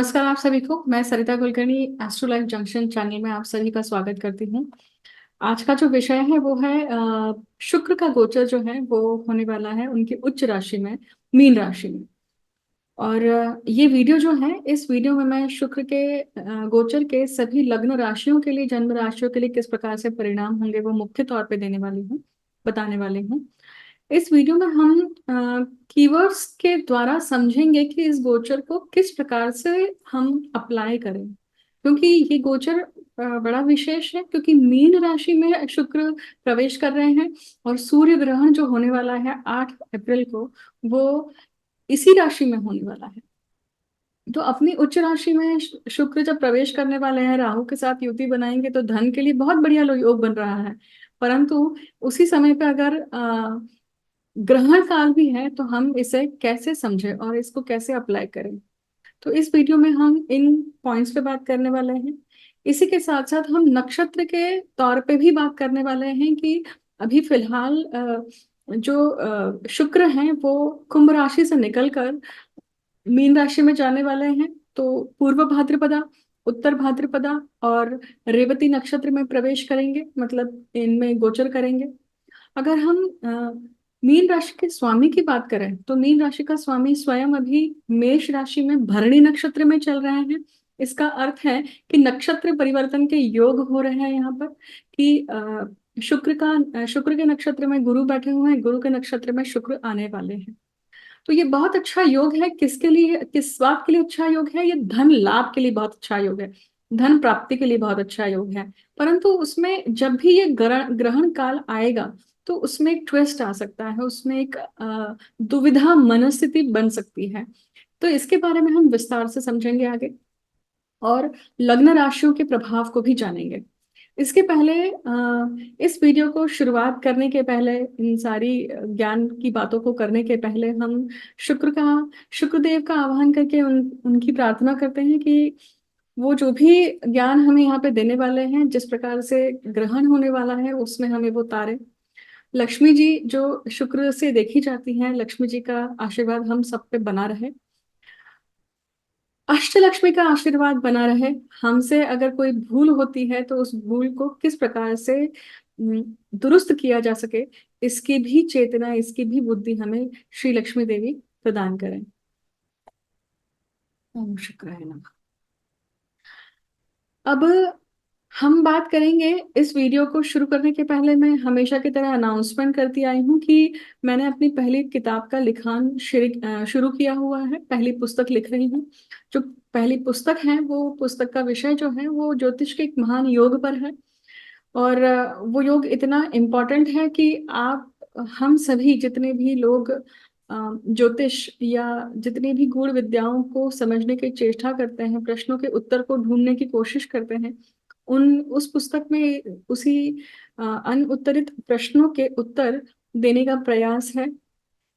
नमस्कार आप सभी को। मैं Sarita Kulkarni astro life junction channel में आप सभी का स्वागत करती हूँ। आज का जो विषय है वो है शुक्र का गोचर जो है वो होने वाला है उनकी उच्च राशि में, मीन राशि में। और ये वीडियो जो है, इस वीडियो में मैं शुक्र के गोचर के सभी लग्न राशियों के लिए, जन्म राशियों के लिए किस प्रकार से परिणाम होंगे वो मुख्य तौर पे देने वाली हूँ, बताने वाली हूँ। इस वीडियो में हम कीवर्ड्स के द्वारा समझेंगे कि इस गोचर को किस प्रकार से हम अप्लाई करें, क्योंकि ये गोचर बड़ा विशेष है, क्योंकि मीन राशि में शुक्र प्रवेश कर रहे हैं और सूर्य ग्रहण जो होने वाला है 8 अप्रैल को, वो इसी राशि में होने वाला है। तो अपनी उच्च राशि में शुक्र जब प्रवेश करने वाले हैं, राहु के साथ युति बनाएंगे तो धन के लिए बहुत बढ़िया योग बन रहा है। परंतु उसी समय पे अगर ग्रहण काल भी है तो हम इसे कैसे समझें और इसको कैसे अप्लाई करें, तो इस वीडियो में हम इन पॉइंट्स पे बात करने वाले हैं। इसी के साथ साथ हम नक्षत्र के तौर पे भी बात करने वाले हैं कि अभी फिलहाल जो शुक्र हैं वो कुंभ राशि से निकलकर मीन राशि में जाने वाले हैं। तो पूर्व भाद्रपदा, उत्तर भाद्रपदा और रेवती नक्षत्र में प्रवेश करेंगे, मतलब इनमें गोचर करेंगे। अगर हम मीन राशि के स्वामी की बात करें तो मीन राशि का स्वामी स्वयं अभी मेष राशि में भरणी नक्षत्र में चल रहे हैं। इसका अर्थ है कि नक्षत्र परिवर्तन के योग हो रहे हैं यहाँ पर, कि शुक्र के नक्षत्र में गुरु बैठे हुए हैं, गुरु के नक्षत्र में शुक्र आने वाले हैं। तो ये बहुत अच्छा योग है। किसके लिए, किस बात के लिए अच्छा योग है? ये धन लाभ के लिए बहुत अच्छा योग है, धन प्राप्ति के लिए बहुत अच्छा योग है। परंतु उसमें जब भी ये ग्रहण ग्रहण काल आएगा तो उसमें एक ट्विस्ट आ सकता है, उसमें एक दुविधा मनस्थिति बन सकती है। तो इसके बारे में हम विस्तार से समझेंगे आगे, और लग्न राशियों के प्रभाव को भी जानेंगे। इसके पहले इस वीडियो को शुरुआत करने के पहले, इन सारी ज्ञान की बातों को करने के पहले हम शुक्रदेव का आह्वान करके उनकी प्रार्थना करते हैं कि वो जो भी ज्ञान हमें यहाँ पे देने वाले हैं, जिस प्रकार से ग्रहण होने वाला है उसमें हमें वो तारे। लक्ष्मी जी जो शुक्र से देखी जाती हैं, लक्ष्मी जी का आशीर्वाद हम सब पे बना रहे, अष्टलक्ष्मी का आशीर्वाद बना रहे। हमसे अगर कोई भूल होती है तो उस भूल को किस प्रकार से दुरुस्त किया जा सके, इसकी भी चेतना, इसकी भी बुद्धि हमें श्री लक्ष्मी देवी प्रदान करें। ओम शुक्राय नमः। अब हम बात करेंगे, इस वीडियो को शुरू करने के पहले मैं हमेशा की तरह अनाउंसमेंट करती आई हूँ कि मैंने अपनी पहली किताब का लिखान शुरू किया हुआ है, पहली पुस्तक लिख रही हूँ। जो पहली पुस्तक है वो पुस्तक का विषय जो है वो ज्योतिष के एक महान योग पर है। और वो योग इतना इम्पोर्टेंट है कि आप, हम सभी जितने भी लोग ज्योतिष या जितनी भी गूढ़ विद्याओं को समझने की चेष्टा करते हैं, प्रश्नों के उत्तर को ढूंढने की कोशिश करते हैं, उन उस पुस्तक में उसी अनउत्तरित प्रश्नों के उत्तर देने का प्रयास है,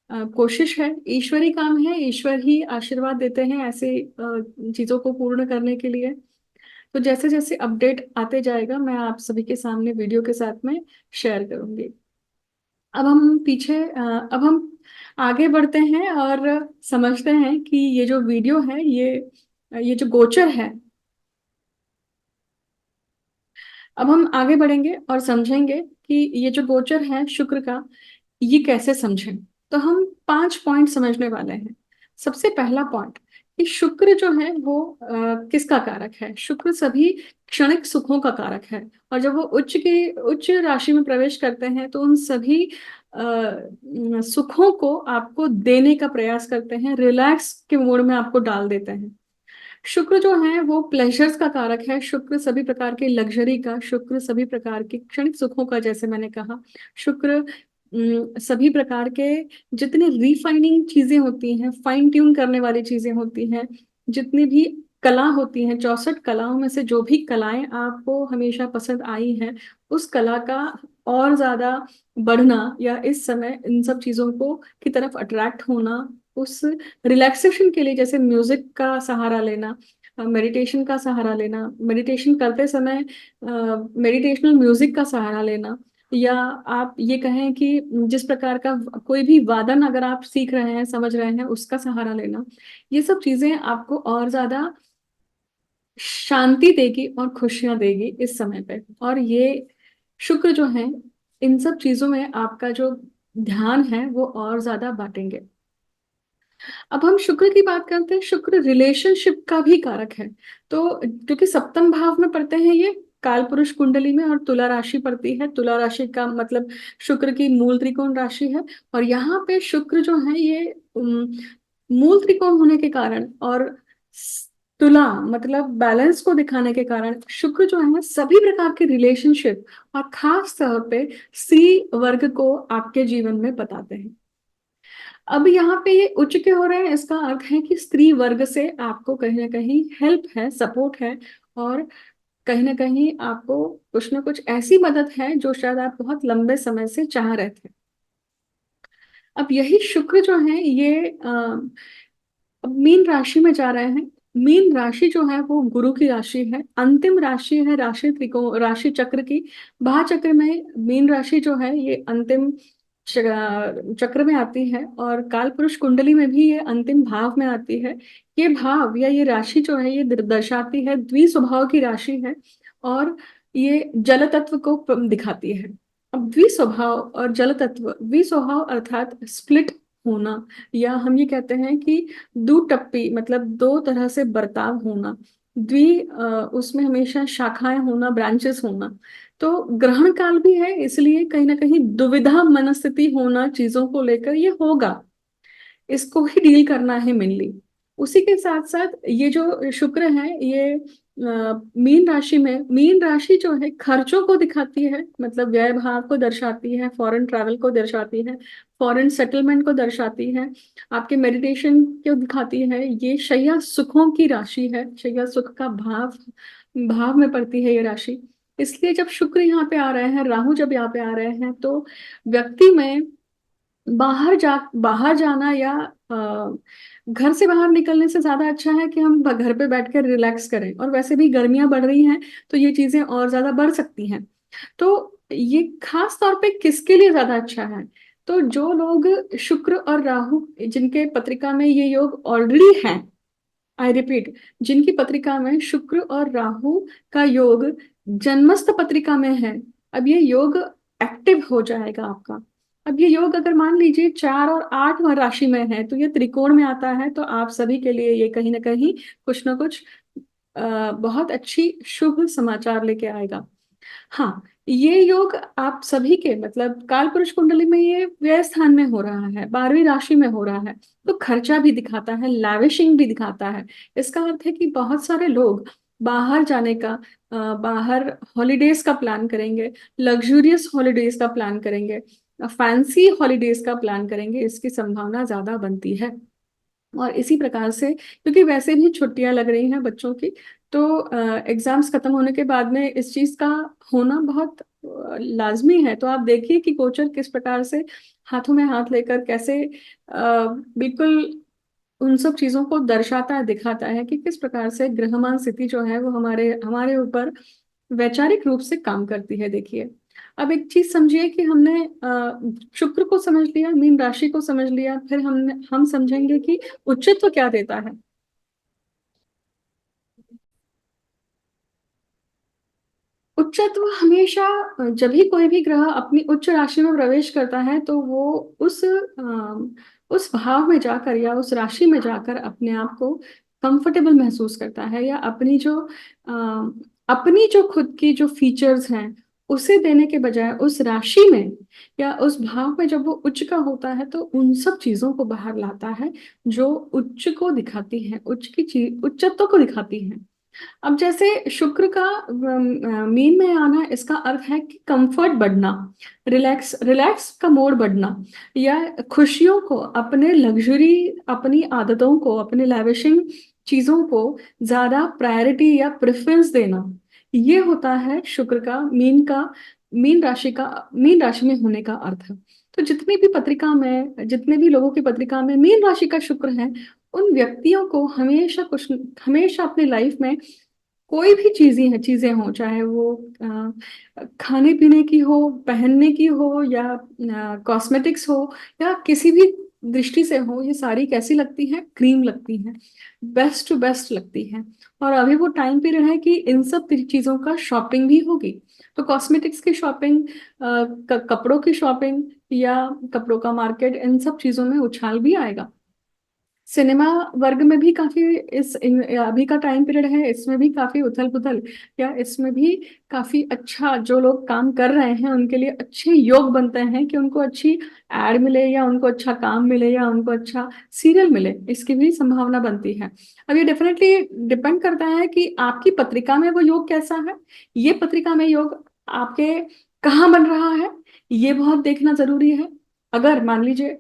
कोशिश है। ईश्वरी काम है, ईश्वर ही आशीर्वाद देते हैं ऐसे चीजों को पूर्ण करने के लिए। तो जैसे जैसे अपडेट आते जाएगा मैं आप सभी के सामने वीडियो के साथ में शेयर करूंगी। अब हम आगे बढ़ते हैं और समझते हैं कि ये जो वीडियो है, ये जो गोचर है, अब हम आगे बढ़ेंगे और समझेंगे कि ये जो गोचर है शुक्र का, ये कैसे समझें। तो हम 5 पॉइंट समझने वाले हैं। सबसे पहला पॉइंट कि शुक्र जो है वो किसका कारक है? शुक्र सभी क्षणिक सुखों का कारक है। और जब वो उच्च राशि में प्रवेश करते हैं तो उन सभी सुखों को आपको देने का प्रयास करते हैं, रिलैक्स के मूड में आपको डाल देते हैं। शुक्र जो है वो प्लेजर्स का कारक है, शुक्र सभी प्रकार के लग्जरी का, शुक्र सभी प्रकार के क्षणिक सुखों का, जैसे मैंने कहा। शुक्र सभी प्रकार के जितनी रिफाइनिंग चीजें होती हैं, फाइन ट्यून करने वाली चीजें होती हैं, जितनी भी कला होती हैं, 64 कलाओं में से जो भी कलाएं आपको हमेशा पसंद आई हैं, उस कला का और ज्यादा बढ़ना या इस समय इन सब चीजों को की तरफ अट्रैक्ट होना, उस रिलैक्सेशन के लिए जैसे म्यूजिक का सहारा लेना, मेडिटेशन का सहारा लेना, मेडिटेशन करते समय मेडिटेशनल म्यूजिक का सहारा लेना, या आप ये कहें कि जिस प्रकार का कोई भी वादन अगर आप सीख रहे हैं, समझ रहे हैं, उसका सहारा लेना, ये सब चीजें आपको और ज्यादा शांति देगी और खुशियां देगी इस समय पे। और ये शुक्र जो है, इन सब चीजों में आपका जो ध्यान है वो और ज्यादा बांटेंगे। अब हम शुक्र की बात करते हैं। शुक्र रिलेशनशिप का भी कारक है। तो क्योंकि सप्तम भाव में पढ़ते हैं ये काल पुरुष कुंडली में, और तुला राशि पड़ती है। तुला राशि का मतलब शुक्र की मूल त्रिकोण राशि है। और यहाँ पे शुक्र जो है ये मूल त्रिकोण होने के कारण और तुला मतलब बैलेंस को दिखाने के कारण शुक्र जो है सभी प्रकार के रिलेशनशिप और खास तौर पे स्त्री वर्ग को आपके जीवन में बताते हैं। अब यहाँ पे ये उच्च के हो रहे हैं, इसका अर्थ है कि स्त्री वर्ग से आपको कहीं ना कहीं हेल्प है, सपोर्ट है, और कहीं ना कहीं आपको कुछ ना कुछ ऐसी मदद है जो शायद आप बहुत लंबे समय से चाह रहे थे। अब यही शुक्र जो है ये अब मीन राशि में जा रहे हैं। मीन राशि जो है वो गुरु की राशि है, अंतिम राशि है राशि त्रिकोण राशि चक्र की। महाचक्र में मीन राशि जो है ये अंतिम चक्र में आती है, और काल पुरुष कुंडली में भी ये अंतिम भाव में आती है। ये भाव या ये राशि जो है ये दर्शाती है द्विस्वभाव की राशि है, और ये जल तत्व को दिखाती है। अब द्विस्वभाव और जल तत्व, द्विस्वभाव अर्थात स्प्लिट होना, या हम ये कहते हैं कि दो टप्पी मतलब दो तरह से बर्ताव होना। उसमें हमेशा शाखाएं होना, ब्रांचेस होना। तो ग्रहण काल भी है, इसलिए कहीं ना कहीं दुविधा मनस्थिति होना चीजों को लेकर ये होगा। इसको ही डील करना है मेनली। उसी के साथ साथ ये जो शुक्र है ये मीन राशि में, मीन राशि जो है खर्चों को दिखाती है, मतलब व्यय भाव को दर्शाती है, फॉरेन ट्रैवल को दर्शाती है, फॉरेन सेटलमेंट को दर्शाती है, आपके मेडिटेशन को दिखाती है। ये शैया सुखों की राशि है, शैया सुख का भाव भाव में पड़ती है ये राशि। इसलिए जब शुक्र यहाँ पे आ रहे हैं, राहु जब यहाँ पे आ रहे हैं, तो व्यक्ति में बाहर जाना या घर से बाहर निकलने से ज्यादा अच्छा है कि हम घर पे बैठ कर रिलैक्स करें। और वैसे भी गर्मियां बढ़ रही हैं, तो ये चीजें और ज्यादा बढ़ सकती हैं। तो ये खास तौर पे किसके लिए ज्यादा अच्छा है? तो जो लोग शुक्र और राहु जिनके पत्रिका में ये योग ऑलरेडी है, आई रिपीट, जिनकी पत्रिका में शुक्र और राहु का योग जन्मस्थ पत्रिका में है, अब ये योग एक्टिव हो जाएगा आपका। अब ये योग अगर मान लीजिए 4 और 8 राशि में है, तो ये त्रिकोण में आता है, तो आप सभी के लिए ये कहीं ना कहीं कुछ ना कुछ बहुत अच्छी शुभ समाचार लेके आएगा। हाँ, ये योग आप सभी के मतलब काल पुरुष कुंडली में ये व्यय स्थान में हो रहा है, 12वीं राशि में हो रहा है, तो खर्चा भी दिखाता है, लैविशिंग भी दिखाता है। इसका अर्थ है कि बहुत सारे लोग बाहर जाने का, बाहर हॉलीडेज का प्लान करेंगे, लग्जूरियस हॉलीडेज का प्लान करेंगे, फैंसी हॉलीडेज का प्लान करेंगे, इसकी संभावना ज्यादा बनती है। और इसी प्रकार से क्योंकि वैसे भी छुट्टियां लग रही हैं बच्चों की, तो एग्जाम्स खत्म होने के बाद में इस चीज का होना बहुत लाजमी है। तो आप देखिए कि गोचर किस प्रकार से हाथों में हाथ लेकर कैसे बिल्कुल उन सब चीजों को दर्शाता है, दिखाता है कि किस प्रकार से ग्रहमान स्थिति जो है वो हमारे हमारे ऊपर वैचारिक रूप से काम करती है। देखिए, अब एक चीज समझिए कि हमने शुक्र को समझ लिया, मीन राशि को समझ लिया, फिर हम समझेंगे कि उच्चत्व क्या देता है। उच्चत्व हमेशा जब भी कोई भी ग्रह अपनी उच्च राशि में प्रवेश करता है, तो वो उस भाव में जाकर या उस राशि में जाकर अपने आप को कंफर्टेबल महसूस करता है, या अपनी जो खुद की जो फीचर्स हैं उसे देने के बजाय उस राशि में या उस भाव में जब वो उच्च का होता है, तो उन सब चीजों को बाहर लाता है जो उच्च को दिखाती है, उच्च की चीज उच्चत्व को दिखाती है। अब जैसे शुक्र का मीन में आना, इसका अर्थ है कि कंफर्ट बढ़ना, रिलैक्स रिलैक्स का मोड बढ़ना, या खुशियों को, अपने लग्जरी, अपनी आदतों को, अपने लैविशिंग चीजों को ज्यादा प्रायोरिटी या प्रेफरेंस देना। ये होता है शुक्र का मीन राशि में होने का अर्थ। तो जितने भी लोगों की पत्रिका में मीन राशि का शुक्र है, उन व्यक्तियों को हमेशा अपनी लाइफ में कोई भी चीजें हो, चाहे वो खाने पीने की हो, पहनने की हो, या कॉस्मेटिक्स हो, या किसी भी दृष्टि से हो, ये साड़ी कैसी लगती है? क्रीम लगती है, बेस्ट टू बेस्ट लगती है। और अभी वो टाइम पीरियड है कि इन सब चीजों का शॉपिंग भी होगी। तो कॉस्मेटिक्स की शॉपिंग, कपड़ों की शॉपिंग या कपड़ों का मार्केट, इन सब चीजों में उछाल भी आएगा। सिनेमा वर्ग में भी काफी अभी का टाइम पीरियड है, इसमें भी काफी उथल पुथल, या इसमें भी काफी अच्छा, जो लोग काम कर रहे हैं उनके लिए अच्छे योग बनते हैं कि उनको अच्छी एड मिले, या उनको अच्छा काम मिले, या उनको अच्छा सीरियल मिले, इसकी भी संभावना बनती है। अब ये डेफिनेटली डिपेंड करता है कि आपकी पत्रिका में वो योग कैसा है। ये पत्रिका में योग आपके कहाँ बन रहा है, ये बहुत देखना जरूरी है। अगर मान लीजिए,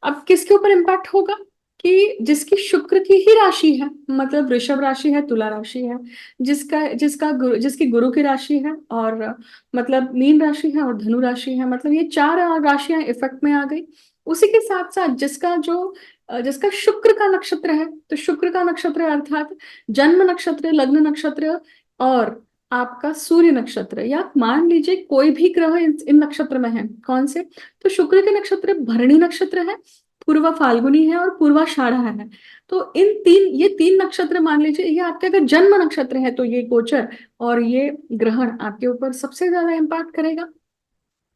अब किसके ऊपर इम्पैक्ट होगा कि जिसकी शुक्र की ही राशि है, मतलब वृषभ राशि है, तुला राशि है, जिसकी गुरु की राशि है, और मतलब मीन राशि है और धनु राशि है, मतलब ये चार राशियां इफेक्ट में आ गई। उसी के साथ साथ जिसका शुक्र का नक्षत्र है, तो शुक्र का नक्षत्र अर्थात जन्म नक्षत्र, लग्न नक्षत्र, और आपका सूर्य नक्षत्र, या आप मान लीजिए कोई भी ग्रह इन नक्षत्र में है। कौन से? तो शुक्र के नक्षत्र भरणी नक्षत्र है, पूर्वा फाल्गुनी है, और पूर्वाषाढ़ा है। तो ये तीन नक्षत्र मान लीजिए, ये आपके अगर जन्म नक्षत्र है तो ये गोचर और ये ग्रहण आपके ऊपर सबसे ज्यादा इम्पैक्ट करेगा।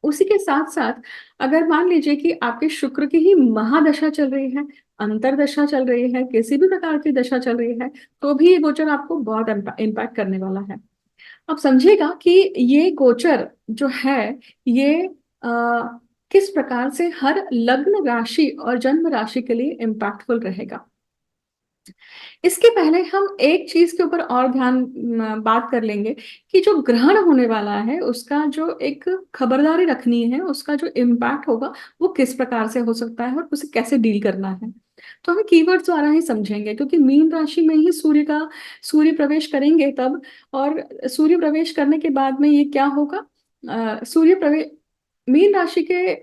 उसी के साथ साथ अगर मान लीजिए कि आपके शुक्र की ही महादशा चल रही है, अंतरदशा चल रही है, किसी भी प्रकार की दशा चल रही है, तो भी ये गोचर आपको बहुत इम्पैक्ट करने वाला है। अब समझिएगा कि ये गोचर जो है, ये किस प्रकार से हर लग्न राशि और जन्म राशि के लिए इम्पैक्टफुल रहेगा। इसके पहले हम एक चीज के ऊपर और बात कर लेंगे कि जो ग्रहण होने वाला है उसका जो एक खबरदारी रखनी है, उसका जो इम्पैक्ट होगा वो किस प्रकार से हो सकता है और उसे कैसे डील करना है। तो हमें कीवर्ड्स द्वारा ही समझेंगे, क्योंकि मीन राशि में ही सूर्य प्रवेश करेंगे तब। और सूर्य प्रवेश करने के बाद में ये क्या होगा? सूर्य प्रवेश, मीन राशि के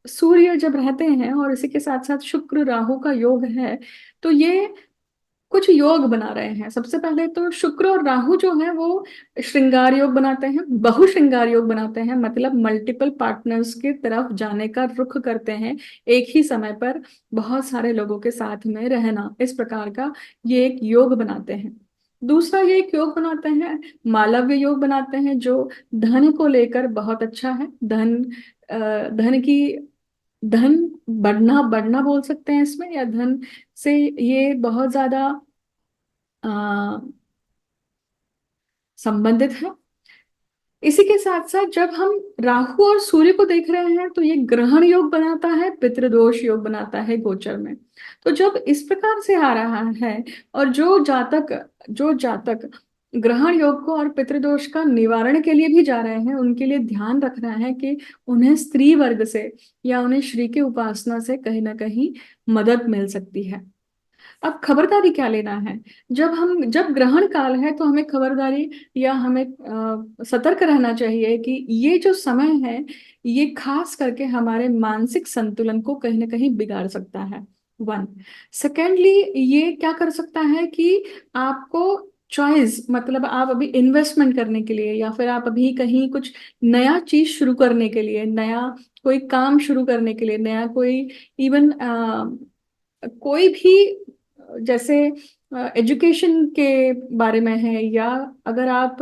सूर्य जब रहते हैं और इसी के साथ साथ शुक्र राहु का योग है, तो ये कुछ योग बना रहे हैं। सबसे पहले तो शुक्र और राहु जो है वो श्रृंगार योग बनाते हैं, बहु श्रृंगार योग बनाते हैं, मतलब मल्टीपल पार्टनर्स की तरफ जाने का रुख करते हैं, एक ही समय पर बहुत सारे लोगों के साथ में रहना, इस प्रकार का ये एक योग बनाते हैं। दूसरा ये एक योग बनाते हैं, मालव्य योग बनाते हैं, जो धन को लेकर बहुत अच्छा है। धन की धन बढ़ना बढ़ना बोल सकते हैं इसमें, या धन से ये बहुत ज्यादा अ, संबंधित है। इसी के साथ साथ जब हम राहु और सूर्य को देख रहे हैं तो ये ग्रहण योग बनाता है, पितृदोष योग बनाता है गोचर में। तो जब इस प्रकार से आ रहा है, और जो जातक ग्रहण योग को और पितृदोष का निवारण के लिए भी जा रहे हैं, उनके लिए ध्यान रखना है कि उन्हें स्त्री वर्ग से या उन्हें श्री की उपासना से कहीं ना कहीं मदद मिल सकती है। अब खबरदारी क्या लेना है? जब ग्रहण काल है तो हमें खबरदारी, या हमें सतर्क रहना चाहिए कि ये जो समय है, ये खास करके हमारे मानसिक संतुलन को कहीं ना कहीं बिगाड़ सकता है। वन, सेकेंडली, ये क्या कर सकता है कि आपको चॉइस, मतलब आप अभी इन्वेस्टमेंट करने के लिए, या फिर आप अभी कहीं कुछ नया चीज शुरू करने के लिए, नया कोई काम शुरू करने के लिए, नया कोई इवन कोई भी, जैसे एजुकेशन के बारे में है, या अगर आप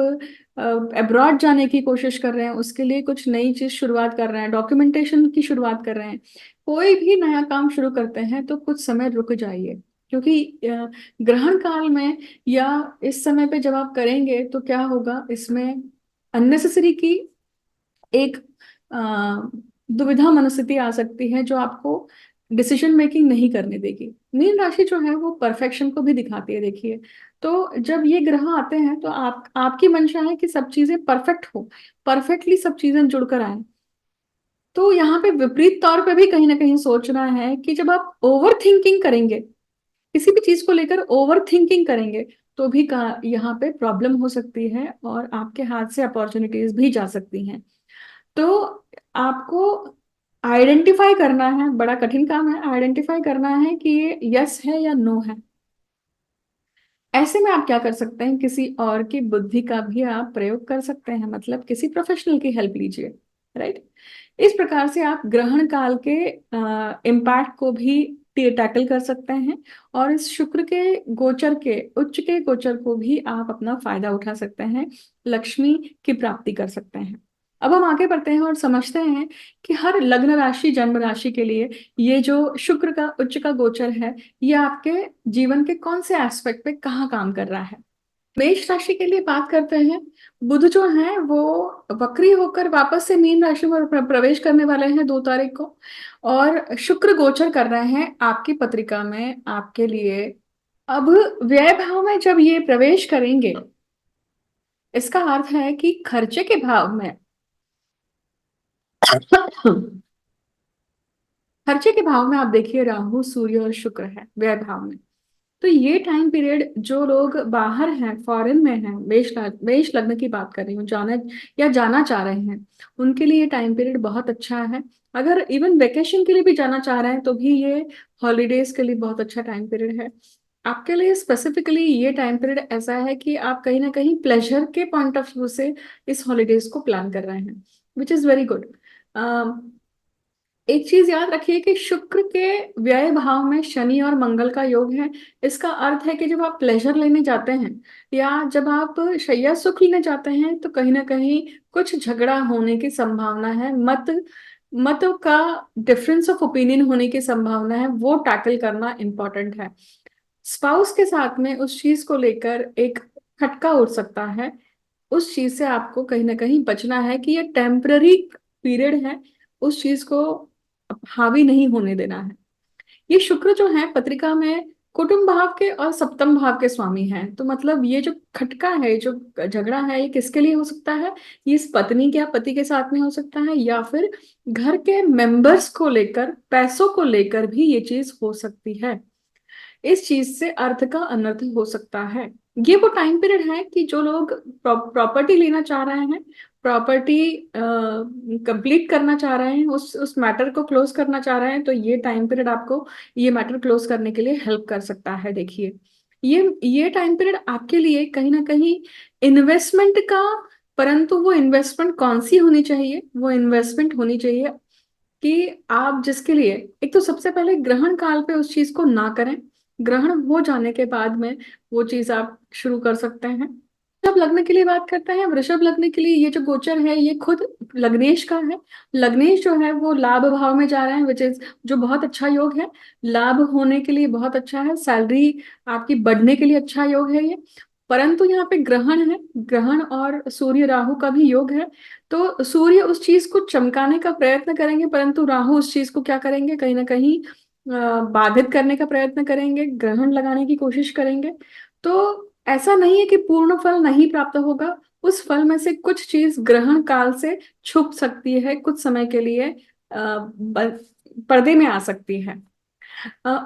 अब्रॉड जाने की कोशिश कर रहे हैं, उसके लिए कुछ नई चीज शुरुआत कर रहे हैं, डॉक्यूमेंटेशन की शुरुआत कर रहे हैं, कोई भी नया काम शुरू करते हैं तो कुछ समय रुक जाइए। क्योंकि ग्रहण काल में या इस समय पे जब आप करेंगे तो क्या होगा, इसमें अननेसेसरी की एक अ, दुविधा मनस्थिति आ सकती है, जो आपको डिसीजन मेकिंग नहीं करने देगी। मीन राशि जो है वो परफेक्शन को भी दिखाती है, देखिए। तो जब ये ग्रह आते हैं तो आपकी मंशा है कि सब चीजें परफेक्ट हो, परफेक्टली सब चीजें जुड़कर आए। तो यहाँ पे विपरीत तौर पे भी कहीं ना कहीं सोचना है कि जब आप ओवर थिंकिंग करेंगे, किसी भी चीज को लेकर ओवर थिंकिंग करेंगे, तो भी यहाँ पे प्रॉब्लम हो सकती है और आपके हाथ से अपॉर्चुनिटीज भी जा सकती हैं। तो आपको आइडेंटिफाई करना है, बड़ा कठिन काम है, आइडेंटिफाई करना है कि ये यस है या नो है। ऐसे में आप क्या कर सकते हैं, किसी और की बुद्धि का भी आप प्रयोग कर सकते हैं, मतलब किसी प्रोफेशनल की हेल्प लीजिए। राइट? इस प्रकार से आप ग्रहण काल के इम्पैक्ट को भी टैकल कर सकते हैं। और इस शुक्र के गोचर के उच्च के गोचर को भी आप अपना फायदा उठा सकते हैं, लक्ष्मी की प्राप्ति कर सकते हैं। अब हम आगे बढ़ते हैं और समझते हैं कि हर लग्न राशि जन्म राशि के लिए ये जो शुक्र का उच्च का गोचर है, ये आपके जीवन के कौन से एस्पेक्ट पे कहाँ काम कर रहा है। मेष राशि के लिए बात करते हैं। बुध जो है वो वक्री होकर वापस से मीन राशि में प्रवेश करने वाले हैं 2 तारीख को। और शुक्र गोचर कर रहे हैं आपकी पत्रिका में आपके लिए। अब व्यय भाव में जब ये प्रवेश करेंगे, इसका अर्थ है कि खर्चे के भाव में खर्चे के भाव में आप देखिए राहु सूर्य और शुक्र है व्यय भाव में। तो ये टाइम पीरियड जो लोग बाहर हैं, फॉरेन में हैं, मेष लग्न की बात कर रही हूँ, जाना या जाना चाह रहे हैं, उनके लिए ये टाइम पीरियड बहुत अच्छा है। अगर इवन वेकेशन के लिए भी जाना चाह रहे हैं तो भी ये हॉलीडेज के लिए बहुत अच्छा टाइम पीरियड है। आपके लिए स्पेसिफिकली ये टाइम पीरियड ऐसा है कि आप कहीं ना कहीं प्लेजर के पॉइंट ऑफ व्यू से इस हॉलीडेज को प्लान कर रहे हैं, विच इज वेरी गुड। एक चीज याद रखिए कि शुक्र के व्यय भाव में शनि और मंगल का योग है। इसका अर्थ है कि जब आप प्लेजर लेने जाते हैं या जब आप शैया सुख लेने जाते हैं तो कहीं ना कहीं कुछ झगड़ा होने की संभावना है, मत मत का डिफरेंस ऑफ ओपिनियन होने की संभावना है, वो टैकल करना इंपॉर्टेंट है। स्पाउस के साथ में उस चीज को लेकर एक खटका उठ सकता है। उस चीज से आपको कहीं ना कहीं बचना है कि ये टेम्पररी पीरियड है, उस चीज को हावी नहीं होने देना है। ये शुक्र जो है पत्रिका में कुटुंब भाव के और सप्तम भाव के स्वामी हैं, तो मतलब ये जो खटका है, जो झगड़ा है, ये किसके लिए हो सकता है। ये इस पत्नी के या पति के साथ में हो सकता है, या फिर घर के मेंबर्स को लेकर, पैसों को लेकर भी ये चीज हो सकती है। इस चीज से अर्थ का अनर्थ हो सकता है। ये वो टाइम पीरियड है कि जो लोग प्रॉपर्टी लेना चाह रहे हैं, प्रॉपर्टी कंप्लीट करना चाह रहे हैं, उस मैटर को क्लोज करना चाह रहे हैं, तो ये टाइम पीरियड आपको ये मैटर क्लोज करने के लिए हेल्प कर सकता है। देखिए, ये टाइम पीरियड आपके लिए कहीं ना कहीं इन्वेस्टमेंट का, परंतु वो इन्वेस्टमेंट कौन सी होनी चाहिए, वो इन्वेस्टमेंट होनी चाहिए कि आप जिसके लिए, एक तो सबसे पहले ग्रहण काल पे उस चीज को ना करें, ग्रहण हो जाने के बाद में वो चीज आप शुरू कर सकते हैं। वृषभ लग्न के लिए बात करते हैं। वृषभ लग्न के लिए ये जो गोचर है ये खुद लग्नेश का है। लग्नेश जो है वो लाभ भाव में जा रहे हैं, विच इज जो बहुत अच्छा योग है। लाभ होने के लिए बहुत अच्छा है, सैलरी आपकी बढ़ने के लिए अच्छा योग है ये। परंतु यहाँ पे ग्रहण है, ग्रहण और सूर्य राहु का भी योग है। तो सूर्य उस चीज को चमकाने का प्रयत्न करेंगे, परंतु राहु उस चीज को क्या करेंगे, कहीं ना कहीं बाधित करने का प्रयत्न करेंगे, ग्रहण लगाने की कोशिश करेंगे। तो ऐसा नहीं है कि पूर्ण फल नहीं प्राप्त होगा, उस फल में से कुछ चीज ग्रहण काल से छुप सकती है, कुछ समय के लिए पर्दे में आ सकती है।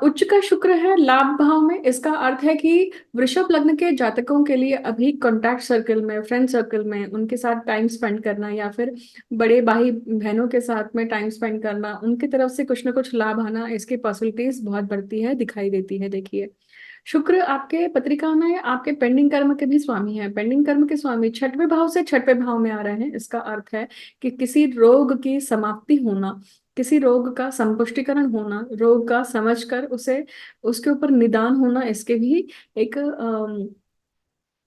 उच्च का शुक्र है लाभ भाव में। इसका अर्थ है कि वृषभ लग्न के जातकों के लिए अभी कॉन्टैक्ट सर्कल में, फ्रेंड सर्कल में उनके साथ टाइम स्पेंड करना, या फिर बड़े भाई बहनों के साथ में टाइम स्पेंड करना, उनकी तरफ से कुछ ना कुछ लाभ आना, इसकी पॉसिबिलिटीज बहुत बढ़ती है, दिखाई देती है। देखिए, शुक्र आपके पत्रिका में आपके पेंडिंग कर्म के भी स्वामी हैं। पेंडिंग कर्म के स्वामी छठवें भाव से छठवें भाव में आ रहे हैं। इसका अर्थ है कि किसी रोग की समाप्ति होना, किसी रोग का संपुष्टिकरण होना, रोग का समझकर उसे उसके ऊपर निदान होना, इसके भी एक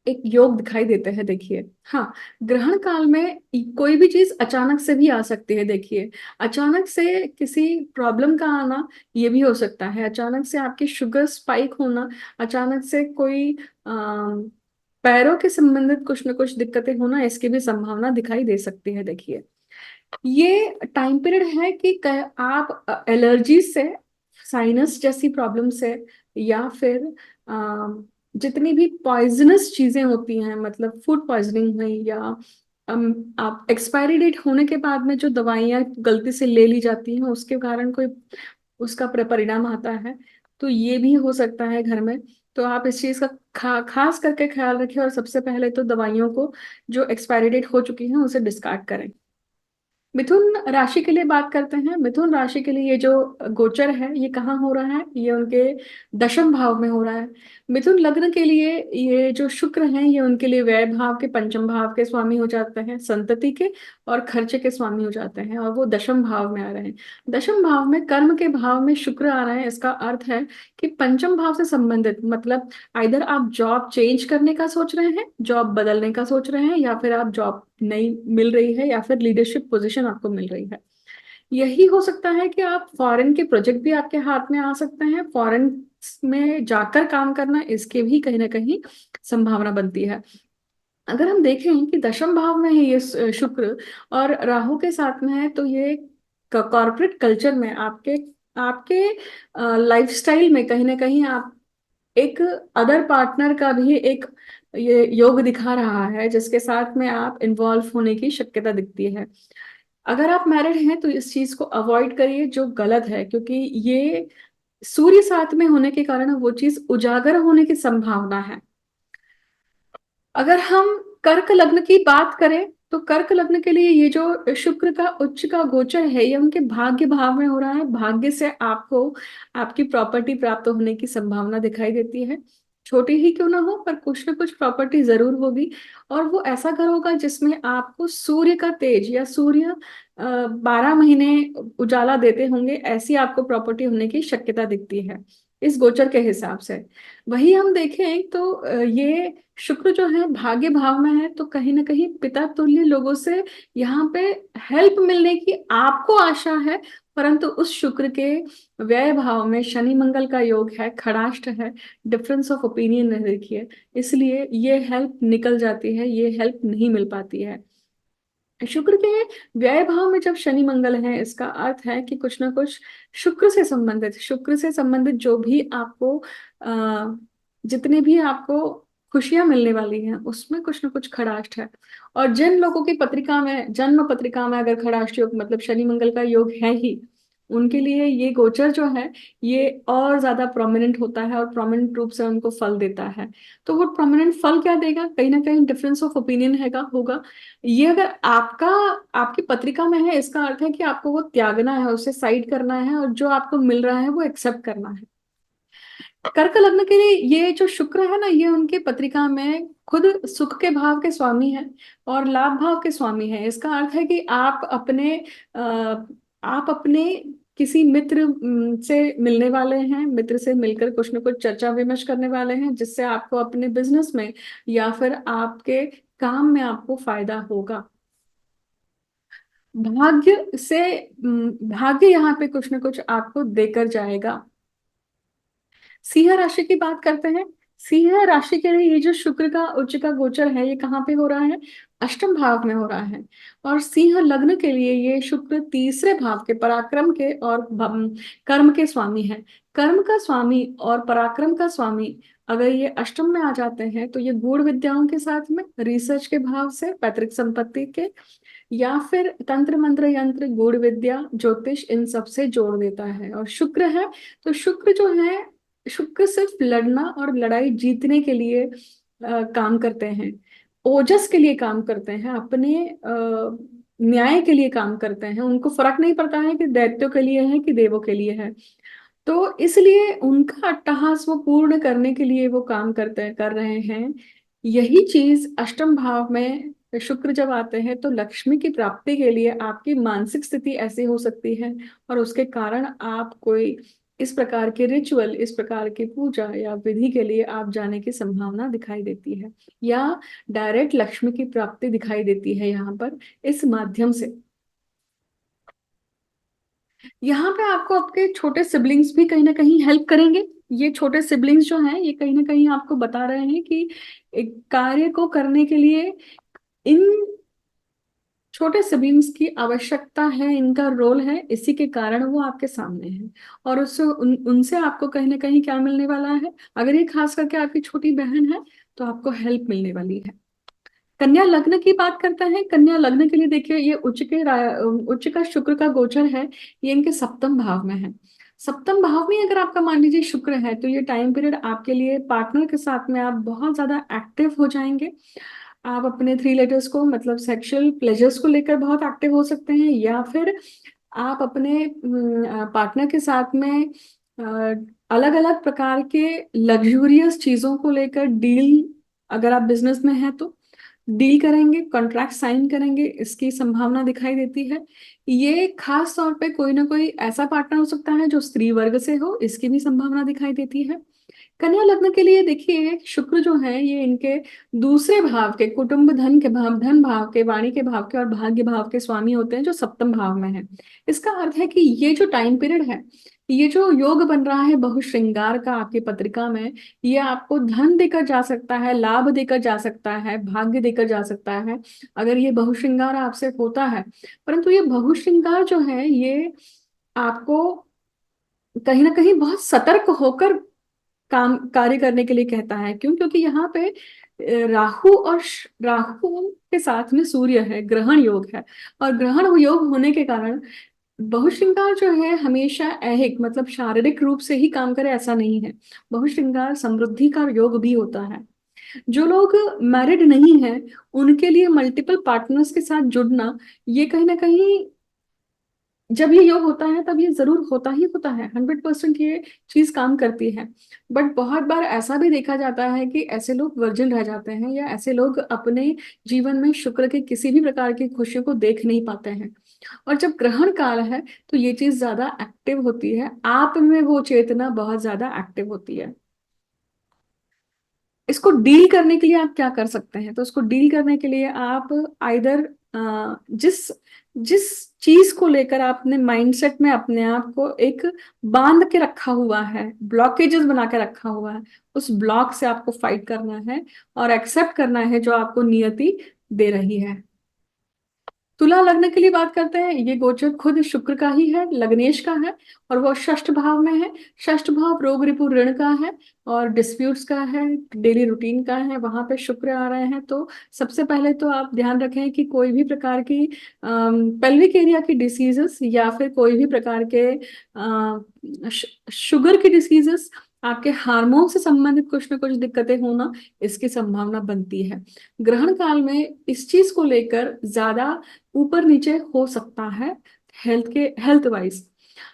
एक योग दिखाई देते हैं। देखिए, हाँ, ग्रहण काल में कोई भी चीज अचानक से भी आ सकती है। देखिए, अचानक से किसी प्रॉब्लम का आना, ये भी हो सकता है। अचानक से आपकी शुगर स्पाइक होना, अचानक से कोई पैरों के संबंधित कुछ न कुछ दिक्कतें होना, इसकी भी संभावना दिखाई दे सकती है। देखिए, ये टाइम पीरियड है कि आप एलर्जी से, साइनस जैसी प्रॉब्लम से, या फिर जितनी भी पॉइजनस चीजें होती हैं, मतलब फूड पॉइजनिंग हुई, या आप एक्सपायरी डेट होने के बाद में जो दवाइयाँ गलती से ले ली जाती हैं उसके कारण कोई उसका परिणाम आता है, तो ये भी हो सकता है घर में। तो आप इस चीज का खास करके ख्याल रखें, और सबसे पहले तो दवाइयों को जो एक्सपायरी डेट हो चुकी है उसे डिस्कार्ड करें। मिथुन राशि के लिए बात करते हैं। मिथुन राशि के लिए ये जो गोचर है ये कहाँ हो रहा है, ये उनके दशम भाव में हो रहा है। मिथुन लग्न के लिए ये जो शुक्र हैं ये उनके लिए व्यय भाव के पंचम भाव के स्वामी हो जाते हैं, संतति के और खर्चे के स्वामी हो जाते हैं, और वो दशम भाव में आ रहे हैं। दशम भाव में कर्म के भाव में शुक्र आ रहा है, इसका अर्थ है कि पंचम भाव से संबंधित, मतलब आइदर आप जॉब चेंज करने का सोच रहे हैं, जॉब बदलने का सोच रहे हैं, या फिर आप जॉब नहीं मिल रही है, या फिर लीडरशिप पोजीशन आपको मिल रही है। यही हो सकता है कि आप फॉरेन के प्रोजेक्ट भी आपके हाथ में आ सकते हैं, फॉरेन में जाकर काम करना, इसके भी कहीं ना कहीं संभावना बनती है। अगर हम देखें कि दशम भाव में है ये शुक्र और राहु के साथ में है, तो ये कॉर्पोरेट कल्चर में आपके आपके लाइफस्टाइल में कहीं ना कहीं आप एक अदर पार्टनर का भी एक ये योग दिखा रहा है, जिसके साथ में आप इन्वॉल्व होने की शक्यता दिखती है। अगर आप मैरिड हैं तो इस चीज को अवॉइड करिए जो गलत है, क्योंकि ये सूर्य साथ में होने के कारण वो चीज उजागर होने की संभावना है। अगर हम कर्क लग्न की बात करें तो कर्क लग्न के लिए ये जो शुक्र का उच्च का गोचर है ये उनके भाग्य भाव में हो रहा है। भाग्य से आपको आपकी प्रॉपर्टी प्राप्त होने की संभावना दिखाई देती है, छोटी ही क्यों ना हो पर कुछ ना कुछ प्रॉपर्टी जरूर होगी। और वो ऐसा घर होगा जिसमें आपको सूर्य का तेज या सूर्य 12 महीने उजाला देते होंगे, ऐसी आपको प्रॉपर्टी होने की शक्यता दिखती है इस गोचर के हिसाब से। वही हम देखें तो ये शुक्र जो है भाग्य भाव में है, तो कहीं ना कहीं पिता तुल्य लोगों से यहाँ पे हेल्प मिलने की आपको आशा है। परंतु उस शुक्र के व्यय भाव में शनि मंगल का योग है, खड़ाष्ट है, डिफरेंस ऑफ ओपिनियन है देखिए, इसलिए ये हेल्प निकल जाती है, ये हेल्प नहीं मिल पाती है। शुक्र के व्यय भाव में जब शनि मंगल है, इसका अर्थ है कि कुछ ना कुछ शुक्र से संबंधित जो भी आपको जितने भी आपको खुशियां मिलने वाली हैं उसमें कुछ ना कुछ खड़ाष्ट है। और जिन लोगों की पत्रिका में, जन्म पत्रिका में अगर खड़ाष्ट योग मतलब शनि मंगल का योग है ही, उनके लिए ये गोचर जो है ये और ज्यादा प्रोमिनेंट होता है और प्रोमिनेंट रूप से उनको फल देता है। तो वो प्रोमिनेंट फल क्या देगा, कहीं ना कहीं डिफरेंस ऑफ ओपिनियन हैगा होगा। ये अगर आपका आपकी पत्रिका में है, इसका अर्थ है कि आपको वो त्यागना है, उसे साइड करना है, और जो आपको मिल रहा है वो एक्सेप्ट करना है। कर्क लग्न के लिए ये जो शुक्र है ना, ये उनके पत्रिका में खुद सुख के भाव के स्वामी है और लाभ भाव के स्वामी है। इसका अर्थ है कि आप अपने किसी मित्र से मिलने वाले हैं, मित्र से मिलकर कुछ ना कुछ चर्चा विमर्श करने वाले हैं, जिससे आपको अपने बिजनेस में या फिर आपके काम में आपको फायदा होगा। भाग्य से भाग्य यहाँ पे कुछ ना कुछ आपको देकर जाएगा। सिंह राशि की बात करते हैं। सिंह राशि के लिए ये जो शुक्र का उच्च का गोचर है ये कहाँ पे हो रहा है, अष्टम भाव में हो रहा है। और सिंह लग्न के लिए ये शुक्र तीसरे भाव के पराक्रम के और कर्म के स्वामी है। कर्म का स्वामी और पराक्रम का स्वामी अगर ये अष्टम में आ जाते हैं तो ये गूढ़ विद्याओं के साथ में रिसर्च के भाव से, पैतृक संपत्ति के, या फिर तंत्र मंत्र यंत्र गूढ़ विद्या ज्योतिष, इन सब से जोड़ देता है। और शुक्र है तो शुक्र जो है, शुक्र सिर्फ लड़ना और लड़ाई जीतने के लिए काम करते हैं, ओजस के लिए काम करते हैं, अपने न्याय के लिए काम करते हैं। उनको फर्क नहीं पड़ता है कि दैत्यों के लिए है कि देवों के लिए है। तो इसलिए उनका अट्टहास वो पूर्ण करने के लिए वो काम कर रहे हैं। यही चीज अष्टम भाव में शुक्र जब आते हैं तो लक्ष्मी की प्राप्ति के लिए आपकी मानसिक स्थिति ऐसी हो सकती है, और उसके कारण आप कोई इस प्रकार के रिचुअल, इस प्रकार की पूजा या विधि के लिए आप जाने की संभावना दिखाई देती है, या डायरेक्ट लक्ष्मी की प्राप्ति दिखाई देती है यहाँ पर इस माध्यम से। यहाँ पे आपको आपके छोटे सिबलिंग्स भी कहीं ना कहीं हेल्प करेंगे। ये छोटे सिबलिंग्स जो हैं ये कहीं ना कहीं आपको बता रहे हैं कि एक कार्य को करने के लिए इन छोटे सिबलिंग्स की आवश्यकता है, इनका रोल है, इसी के कारण वो आपके सामने है। और उनसे आपको कहीं ना कहीं क्या मिलने वाला है, अगर ये खास करके आपकी छोटी बहन है तो आपको हेल्प मिलने वाली है। कन्या लग्न की बात करते हैं। कन्या लग्न के लिए देखिए ये उच्च का शुक्र का गोचर है, ये इनके सप्तम भाव में है। सप्तम भाव में अगर आपका मान लीजिए शुक्र है तो ये टाइम पीरियड आपके लिए पार्टनर के साथ में आप बहुत ज्यादा एक्टिव हो जाएंगे। आप अपने 3 लेटर्स को मतलब सेक्सुअल प्लेजर्स को लेकर बहुत एक्टिव हो सकते हैं, या फिर आप अपने पार्टनर के साथ में अलग अलग प्रकार के लग्जूरियस चीजों को लेकर डील, अगर आप बिजनेस में हैं तो डील करेंगे, कॉन्ट्रैक्ट साइन करेंगे, इसकी संभावना दिखाई देती है। ये खास तौर पे कोई ना कोई ऐसा पार्टनर हो सकता है जो स्त्री वर्ग से हो, इसकी भी संभावना दिखाई देती है। कन्या लग्न के लिए देखिए, शुक्र जो है ये इनके दूसरे भाव के, कुटुंब धन के भाव, धन भाव के, वाणी के भाव के और भाग्य भाव के स्वामी होते हैं, जो सप्तम भाव में है। इसका अर्थ है कि ये जो टाइम पीरियड है, ये जो योग बन रहा है बहुश्रृंगार का आपकी पत्रिका में, ये आपको धन देकर जा सकता है, लाभ देकर जा सकता है, भाग्य देकर जा सकता है, अगर ये बहुश्रृंगार आपसे होता है। परंतु ये बहुश्रृंगार जो है ये आपको कहीं ना कहीं बहुत सतर्क होकर काम कार्य करने के लिए कहता है। क्यों? क्योंकि यहाँ पे राहु और राहु के साथ में सूर्य है, ग्रहण योग है, और ग्रहण योग होने के कारण बहुश्रृंगार जो है हमेशा ऐहिक मतलब शारीरिक रूप से ही काम करे ऐसा नहीं है। बहुश्रृंगार समृद्धि का योग भी होता है। जो लोग मैरिड नहीं है उनके लिए मल्टीपल पार्टनर्स के साथ जुड़ना, ये कहीं ना कहीं जब ये योग होता है तब ये जरूर होता ही होता है, 100% ये चीज काम करती है। बट बहुत बार ऐसा भी देखा जाता है कि ऐसे लोग वर्जिन रह जाते हैं, या ऐसे लोग अपने जीवन में शुक्र के किसी भी प्रकार की खुशियों को देख नहीं पाते हैं। और जब ग्रहण काल है तो ये चीज ज्यादा एक्टिव होती है, आप में वो चेतना बहुत ज्यादा एक्टिव होती है। इसको डील करने के लिए आप क्या कर सकते हैं? तो इसको डील करने के लिए आप आइदर जिस जिस चीज को लेकर आपने माइंडसेट में अपने आप को एक बांध के रखा हुआ है, ब्लॉकेजेस बना के रखा हुआ है, उस ब्लॉक से आपको फाइट करना है और एक्सेप्ट करना है जो आपको नियति दे रही है। तुला लग्न के लिए बात करते हैं। ये गोचर खुद शुक्र का ही है, लग्नेश का है, और वो षष्ठ भाव में है। षष्ठ भाव रोग रिपु ऋण का है और डिस्प्यूट्स का है, डेली रूटीन का है, वहां पे शुक्र आ रहे हैं। तो सबसे पहले तो आप ध्यान रखें कि कोई भी प्रकार की पेल्विक एरिया की डिसीजेस या फिर कोई भी प्रकार के शुगर की डिसीजेस, आपके हार्मोन से संबंधित कुछ ना कुछ दिक्कतें होना, इसकी संभावना बनती है। ग्रहण काल में इस चीज को लेकर ज्यादा ऊपर नीचे हो सकता है हेल्थ वाइज।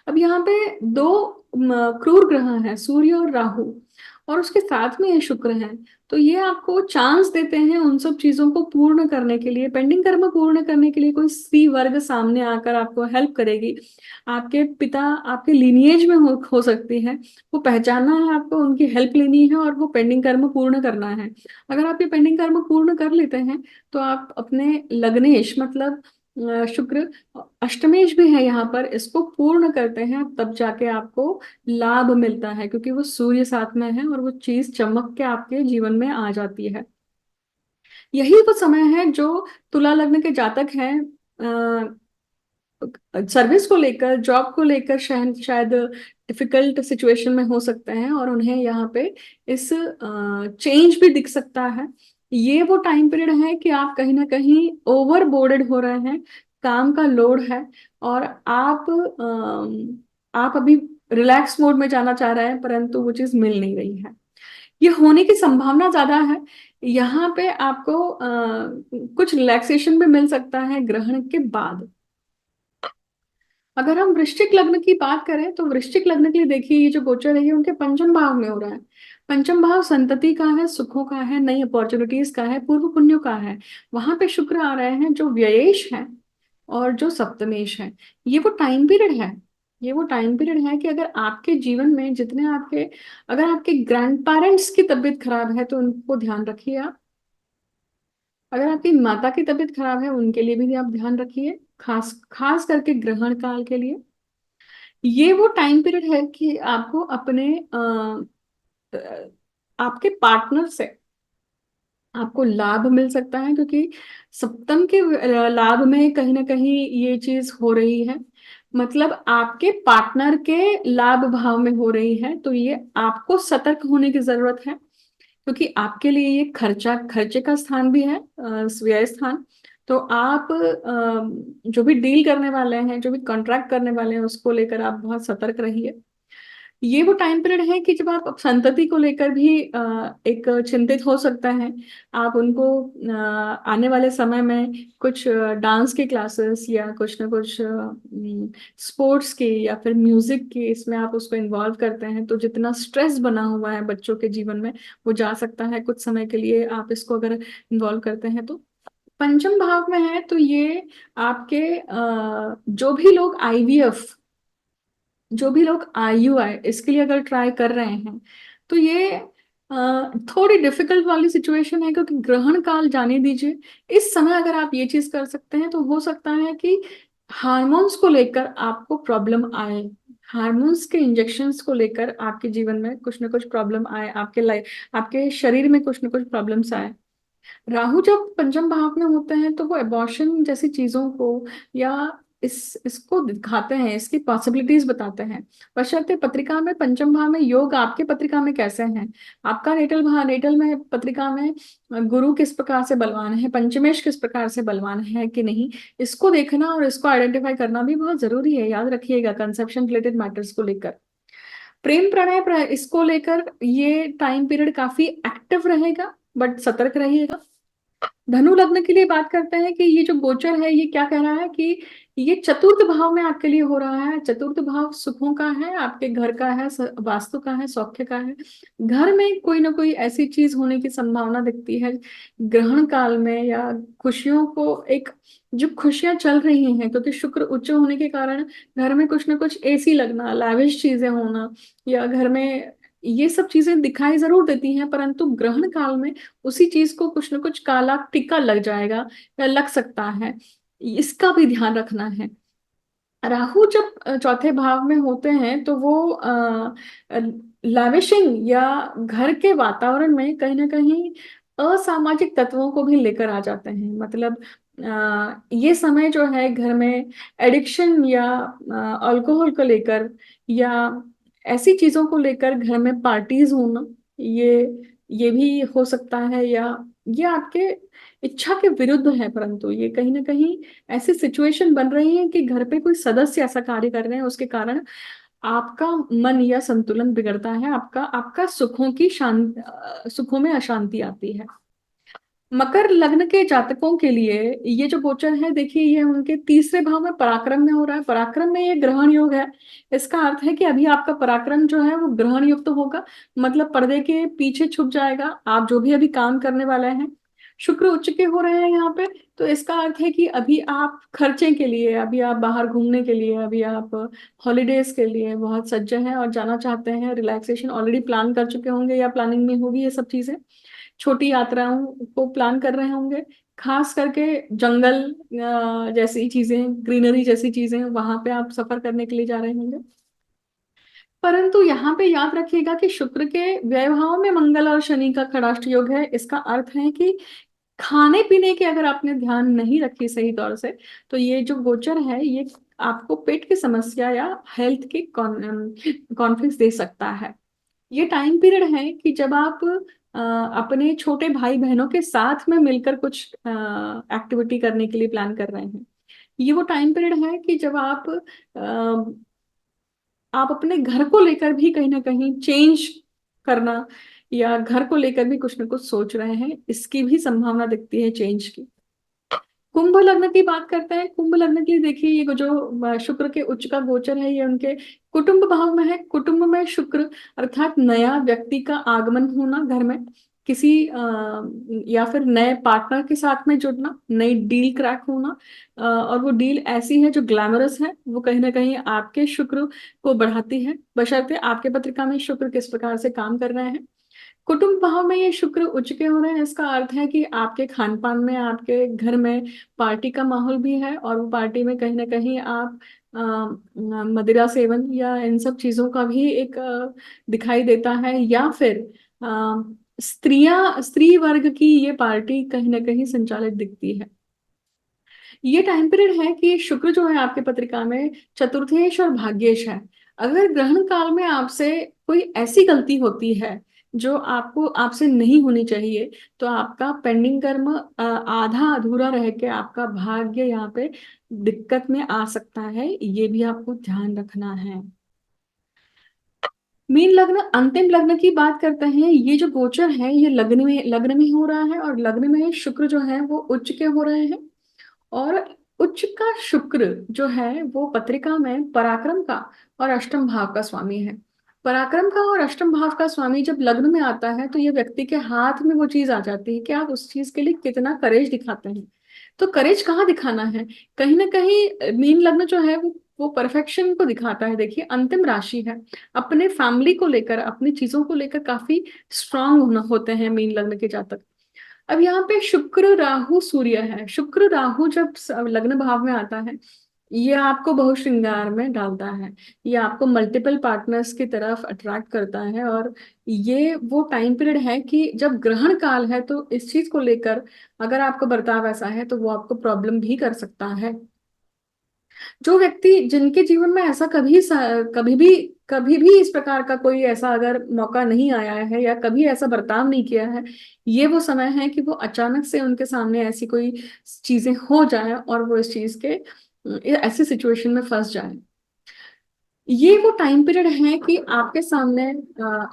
अब यहाँ पे दो क्रूर ग्रह हैं, सूर्य और राहु, और उसके साथ में ये शुक्र है। तो ये आपको चांस देते हैं उन सब चीजों को पूर्ण करने के लिए, पेंडिंग कर्म पूर्ण करने के लिए कोई स्त्री वर्ग सामने आकर आपको हेल्प करेगी। आपके पिता आपके लिनिएज में हो सकती है, वो पहचानना है आपको, उनकी हेल्प लेनी है और वो पेंडिंग कर्म पूर्ण करना है। अगर आप ये पेंडिंग कर्म पूर्ण कर लेते हैं तो आप अपने लग्नेश मतलब शुक्र अष्टमेश भी है यहाँ पर, इसको पूर्ण करते हैं, तब जाके आपको लाभ मिलता है, क्योंकि वो सूर्य साथ में है और वो चीज चमक के आपके जीवन में आ जाती है। यही वो समय है जो तुला लग्न के जातक हैं सर्विस को लेकर, जॉब को लेकर शायद डिफिकल्ट सिचुएशन में हो सकते हैं, और उन्हें यहाँ पे इस चेंज भी दिख सकता है। ये वो टाइम पीरियड है कि आप कहीं ना कहीं ओवर बोर्डेड हो रहे हैं, काम का लोड है, और आप अभी रिलैक्स मोड में जाना चाह रहे हैं, परंतु वो चीज मिल नहीं रही है। ये होने की संभावना ज्यादा है। यहाँ पे आपको कुछ रिलैक्सेशन भी मिल सकता है ग्रहण के बाद। अगर हम वृश्चिक लग्न की बात करें तो वृश्चिक लग्न के लिए देखिए, ये जो गोचर है ये उनके पंचम भाव में हो रहा है। पंचम भाव संतति का है, सुखों का है, नई अपॉर्चुनिटीज का है, पूर्व पुण्यों का है। वहां पे शुक्र आ रहे हैं जो व्ययेश है और जो सप्तमेश है। ये वो टाइम पीरियड है, ये वो टाइम पीरियड है कि अगर आपके जीवन में जितने आपके, अगर आपके ग्रैंड पेरेंट्स की तबीयत खराब है तो उनको ध्यान रखिए आप। अगर आपकी माता की तबीयत खराब है उनके लिए भी आप ध्यान रखिए, खास खास करके ग्रहण काल के लिए। ये वो टाइम पीरियड है कि आपको अपने आपके पार्टनर से आपको लाभ मिल सकता है, क्योंकि सप्तम के लाभ में कहीं ना कहीं ये चीज हो रही है, मतलब आपके पार्टनर के लाभ भाव में हो रही है। तो ये आपको सतर्क होने की जरूरत है, क्योंकि आपके लिए ये खर्चे का स्थान भी है, व्यय स्थान। तो आप जो भी डील करने वाले हैं, जो भी कॉन्ट्रैक्ट करने वाले हैं, उसको लेकर आप बहुत सतर्क रहिए। ये वो टाइम पीरियड है कि जब आप संतति को लेकर भी एक चिंतित हो सकता है। आप उनको आने वाले समय में कुछ डांस के क्लासेस या कुछ ना कुछ स्पोर्ट्स के या फिर म्यूजिक के, इसमें आप उसको इन्वॉल्व करते हैं, तो जितना स्ट्रेस बना हुआ है बच्चों के जीवन में वो जा सकता है कुछ समय के लिए, आप इसको अगर इन्वॉल्व करते हैं तो। पंचम भाव में है तो ये आपके जो भी लोग आईवीएफ, जो भी लोग आईयूआई इसके लिए अगर ट्राई कर रहे हैं, तो ये थोड़ी डिफिकल्ट वाली सिचुएशन है, क्योंकि ग्रहण काल जाने दीजिए। इस समय अगर आप ये चीज कर सकते हैं तो हो सकता है कि हार्मोन्स को लेकर आपको प्रॉब्लम आए, हार्मोन्स के इंजेक्शंस को लेकर आपके जीवन में कुछ ना कुछ प्रॉब्लम आए, आपके लाइफ, आपके शरीर में कुछ ना कुछ प्रॉब्लम्स आए। राहु जब पंचम भाव में होते हैं तो वो एबॉर्शन जैसी चीजों को या इसको दिखाते हैं, इसकी पॉसिबिलिटीज बताते हैं। बशर्ते पत्रिका में पंचम भाव में योग आपके पत्रिका में कैसे हैं, आपका नेटल भाव, नेटल में पत्रिका में गुरु किस प्रकार से बलवान है, पंचमेश किस प्रकार से बलवान है कि नहीं, इसको देखना और इसको आइडेंटिफाई करना भी बहुत जरूरी है। याद रखिएगा कंसेप्शन रिलेटेड मैटर्स को लेकर। प्रेम प्रणय इसको लेकर ये टाइम पीरियड काफी एक्टिव रहेगा, बट सतर्क रहिएगा। धनु लग्न के लिए बात करते हैं कि ये जो गोचर है ये क्या कह रहा है कि ये चतुर्थ भाव में आपके लिए हो रहा है। चतुर्थ भाव सुखों का है, आपके घर का है, वास्तु का है, सौख्य का है। घर में कोई ना कोई ऐसी चीज होने की संभावना दिखती है ग्रहण काल में, या खुशियों को एक, जो खुशियां चल रही हैं, क्योंकि शुक्र उच्च होने के कारण घर में कुछ ना कुछ एसी लगना, लाविश चीजें होना, या घर में ये सब चीजें दिखाई जरूर देती हैं, परंतु ग्रहण काल में उसी चीज को कुछ ना कुछ काला टिक्का लग जाएगा या लग सकता है, इसका भी ध्यान रखना है। राहु जब चौथे भाव में होते हैं तो वो लैविशिंग या घर के वातावरण में कहीं ना कहीं असामाजिक तत्वों को भी लेकर आ जाते हैं। मतलब ये समय जो है घर में एडिक्शन या अल्कोहल को लेकर या ऐसी चीजों को लेकर घर में पार्टीज होना, ये भी हो सकता है, या ये आपके इच्छा के विरुद्ध है, परंतु ये कहीं ना कहीं ऐसी सिचुएशन बन रही है कि घर पे कोई सदस्य ऐसा कार्य कर रहे हैं, उसके कारण आपका मन या संतुलन बिगड़ता है, आपका आपका सुखों में अशांति आती है। मकर लग्न के जातकों के लिए ये जो गोचर है, देखिए ये उनके तीसरे भाव में पराक्रम में हो रहा है। पराक्रम में ये ग्रहण योग है। इसका अर्थ है कि अभी आपका पराक्रम जो है वो ग्रहण युक्त होगा, मतलब पर्दे के पीछे छुप जाएगा आप जो भी अभी काम करने वाले हैं। शुक्र उच्च के हो रहे हैं यहाँ पे, तो इसका अर्थ है कि अभी आप खर्चे के लिए, अभी आप बाहर घूमने के लिए, अभी आप हॉलीडेज के लिए बहुत सज्ज हैं और जाना चाहते हैं, रिलैक्सेशन ऑलरेडी प्लान कर चुके होंगे या प्लानिंग में होगी ये सब चीजें, छोटी यात्राओं को प्लान कर रहे होंगे, खास करके जंगल जैसी चीजें, ग्रीनरी जैसी चीजें, वहां पे आप सफर करने के लिए जा रहे होंगे। परंतु यहाँ पे याद रखिएगा कि शुक्र के व्ययभाव में मंगल और शनि का खड़ाष्ट योग है। इसका अर्थ है कि खाने पीने के अगर आपने ध्यान नहीं रखी सही तौर से, तो ये जो गोचर है ये आपको पेट की समस्या या हेल्थ के कॉन्फ्लिक्ट दे सकता है। ये टाइम पीरियड है कि जब आप अपने छोटे भाई बहनों के साथ में मिलकर कुछ एक्टिविटी करने के लिए प्लान कर रहे हैं। ये वो टाइम पीरियड है कि जब आप अपने घर को लेकर भी कहीं ना कहीं चेंज करना, या घर को लेकर भी कुछ ना कुछ सोच रहे हैं, इसकी भी संभावना दिखती है चेंज की। कुंभ लग्न की बात करते हैं। कुंभ लग्न की देखिए ये जो शुक्र के उच्च का गोचर है ये उनके कुटुंब भाव में है। कुटुंब में शुक्र अर्थात नया व्यक्ति का आगमन होना घर में, किसी या फिर नए पार्टनर के साथ में जुड़ना, नई डील क्रैक होना, और वो डील ऐसी है जो ग्लैमरस है, वो कहीं ना कहीं आपके शुक्र को बढ़ाती है, बशर्ते आपके पत्रिका में शुक्र किस प्रकार से काम कर रहे हैं। कुटुंब भाव में ये शुक्र उच्च के हो रहे हैं। इसका अर्थ है कि आपके खान पान में, आपके घर में पार्टी का माहौल भी है, और वो पार्टी में कहीं ना कहीं आप मदिरा सेवन या इन सब चीजों का भी एक दिखाई देता है, या फिर स्त्री वर्ग की ये पार्टी कहीं ना कहीं संचालित दिखती है। ये टाइम पीरियड है कि शुक्र जो है आपके पत्रिका में चतुर्थेश और भाग्येश है। अगर ग्रहण काल में आपसे कोई ऐसी गलती होती है जो आपको, आपसे नहीं होनी चाहिए, तो आपका पेंडिंग कर्म आधा अधूरा रह के आपका भाग्य यहाँ पे दिक्कत में आ सकता है, ये भी आपको ध्यान रखना है। मीन लग्न अंतिम लग्न की बात करते हैं। ये जो गोचर है ये लग्न में हो रहा है, और लग्न में शुक्र जो है वो उच्च के हो रहे हैं। और उच्च का शुक्र जो है वो पत्रिका में पराक्रम का और अष्टम भाव का स्वामी है। पराक्रम का और अष्टम भाव का स्वामी जब लग्न में आता है तो ये व्यक्ति के हाथ में वो चीज आ जाती है कि आप उस चीज के लिए कितना करेज दिखाते हैं। तो करेज कहाँ दिखाना है? कहीं ना कहीं मीन लग्न जो है वो परफेक्शन को दिखाता है। देखिए, अंतिम राशि है, अपने फैमिली को लेकर, अपनी चीजों को लेकर काफी स्ट्रांग होना होते हैं मीन लग्न के जातक। अब यहाँ पे शुक्र राहु सूर्य है। शुक्र राहु जब लग्न भाव में आता है, ये आपको बहु श्रृंगार में डालता है, ये आपको मल्टीपल पार्टनर्स की तरफ अट्रैक्ट करता है। और ये वो टाइम पीरियड है कि जब ग्रहण काल है, तो इस चीज को लेकर अगर आपका बर्ताव ऐसा है तो वो आपको प्रॉब्लम भी कर सकता है। जो व्यक्ति जिनके जीवन में ऐसा कभी भी इस प्रकार का कोई ऐसा अगर मौका नहीं आया है या कभी ऐसा बर्ताव नहीं किया है, ये वो समय है कि वो अचानक से उनके सामने ऐसी कोई चीजें हो जाए और वो इस चीज के ऐसी सिचुएशन में फंस जाए। ये वो टाइम पीरियड है कि आपके सामने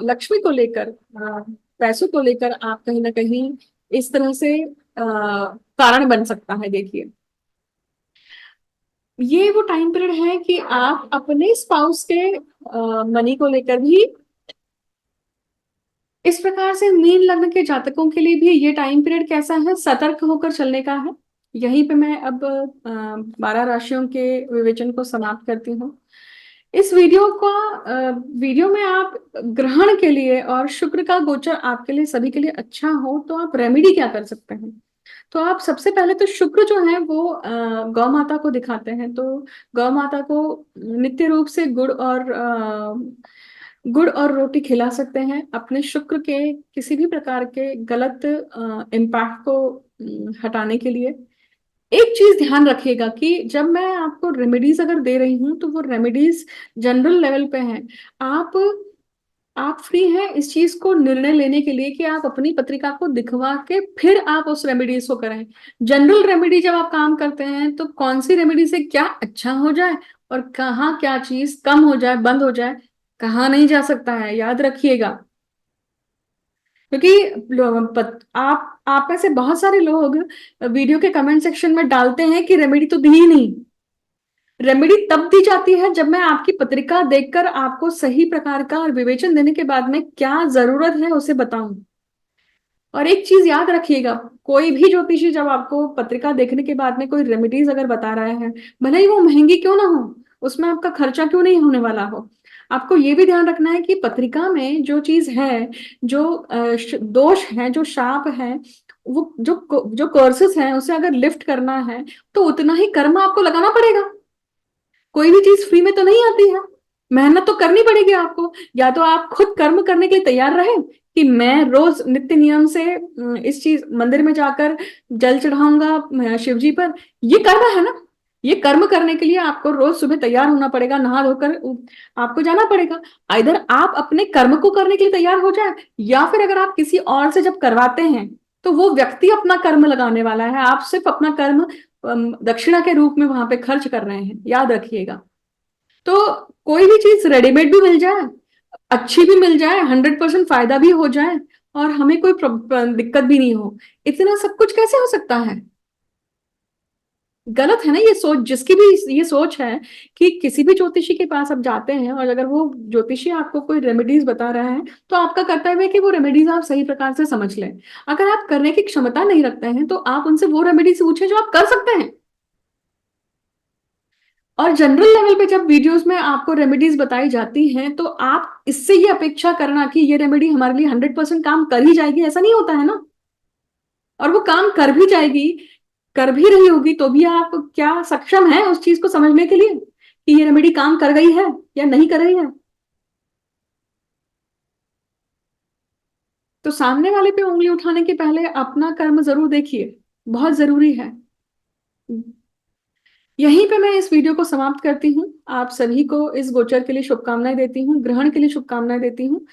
लक्ष्मी को लेकर, पैसों को लेकर आप कहीं ना कहीं इस तरह से कारण बन सकता है। देखिए, ये वो टाइम पीरियड है कि आप अपने स्पाउस के मनी को लेकर भी इस प्रकार से, मीन लग्न के जातकों के लिए भी ये टाइम पीरियड कैसा है, सतर्क होकर चलने का है। यहीं पे मैं अब 12 राशियों के विवेचन को समाप्त करती हूँ। इस वीडियो में आप ग्रहण के लिए और शुक्र का गोचर आपके लिए, सभी के लिए अच्छा हो तो आप रेमेडी क्या कर सकते हैं? तो आप सबसे पहले तो शुक्र जो है वो गौ माता को दिखाते हैं। तो गौ माता को नित्य रूप से गुड़ और रोटी खिला सकते हैं, अपने शुक्र के किसी भी प्रकार के गलत इम्पैक्ट को हटाने के लिए। एक चीज ध्यान रखिएगा कि जब मैं आपको रेमेडीज अगर दे रही हूं तो वो रेमेडीज जनरल लेवल पे हैं। आप आप फ्री हैं इस चीज को निर्णय लेने के लिए कि आप अपनी पत्रिका को दिखवा के फिर आप उस रेमेडीज को करें। जनरल रेमेडी जब आप काम करते हैं तो कौन सी रेमेडी से क्या अच्छा हो जाए और कहाँ क्या चीज कम हो जाए, बंद हो जाए, कहाँ नहीं जा सकता है, याद रखिएगा। क्योंकि आप में से बहुत सारे लोग वीडियो के कमेंट सेक्शन में डालते हैं कि रेमेडी तो दी ही नहीं। रेमेडी तब दी जाती है जब मैं आपकी पत्रिका देखकर आपको सही प्रकार का और विवेचन देने के बाद में क्या जरूरत है उसे बताऊं। और एक चीज याद रखिएगा, कोई भी ज्योतिषी जब आपको पत्रिका देखने के बाद में कोई रेमेडीज अगर बता रहा है, भले ही वो महंगी क्यों ना हो, उसमें आपका खर्चा क्यों नहीं होने वाला हो, आपको ये भी ध्यान रखना है कि पत्रिका में जो चीज है, जो दोष है, जो शाप है, वो जो जो कर्सेस हैं, उसे अगर लिफ्ट करना है तो उतना ही कर्म आपको लगाना पड़ेगा। कोई भी चीज फ्री में तो नहीं आती है, मेहनत तो करनी पड़ेगी आपको। या तो आप खुद कर्म करने के लिए तैयार रहे कि मैं रोज नित्य नियम से इस चीज मंदिर में जाकर जल चढ़ाऊंगा शिव जी पर, ये कर्म है ना। ये कर्म करने के लिए आपको रोज सुबह तैयार होना पड़ेगा, नहा धोकर आपको जाना पड़ेगा। इधर आप अपने कर्म को करने के लिए तैयार हो जाए, या फिर अगर आप किसी और से जब करवाते हैं तो वो व्यक्ति अपना कर्म लगाने वाला है, आप सिर्फ अपना कर्म दक्षिणा के रूप में वहां पे खर्च कर रहे हैं, याद रखिएगा। तो कोई भी चीज रेडीमेड भी मिल जाए, अच्छी भी मिल जाए, 100% फायदा भी हो जाए और हमें कोई दिक्कत भी नहीं हो, इतना सब कुछ कैसे हो सकता है? गलत है ना ये सोच। जिसकी भी ये सोच है कि किसी भी ज्योतिषी के पास आप जाते हैं और अगर वो ज्योतिषी आपको कोई रेमेडीज बता रहा है तो आपका कर्तव्य है कि वो रेमेडीज आप सही प्रकार से समझ लें। अगर आप करने की क्षमता नहीं रखते हैं तो आप उनसे वो रेमेडीज पूछें जो आप कर सकते हैं। और जनरल लेवल पे जब वीडियोस में आपको रेमेडीज बताई जाती हैं तो आप इससे ये अपेक्षा करना कि ये रेमेडी हमारे लिए 100% काम कर ही जाएगी, ऐसा नहीं होता है ना। और वो काम कर भी जाएगी, कर भी रही होगी, तो भी आप क्या सक्षम है उस चीज को समझने के लिए कि ये रेमेडी काम कर गई है या नहीं कर रही है? तो सामने वाले पे उंगली उठाने के पहले अपना कर्म जरूर देखिए, बहुत जरूरी है। यहीं पे मैं इस वीडियो को समाप्त करती हूँ। आप सभी को इस गोचर के लिए शुभकामनाएं देती हूँ, ग्रहण के लिए शुभकामनाएं देती हूँ।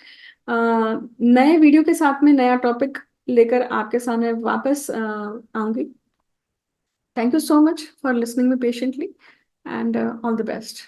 नए वीडियो के साथ में नया टॉपिक लेकर आपके सामने वापस आऊंगी। Thank you so much for listening me patiently and all the best.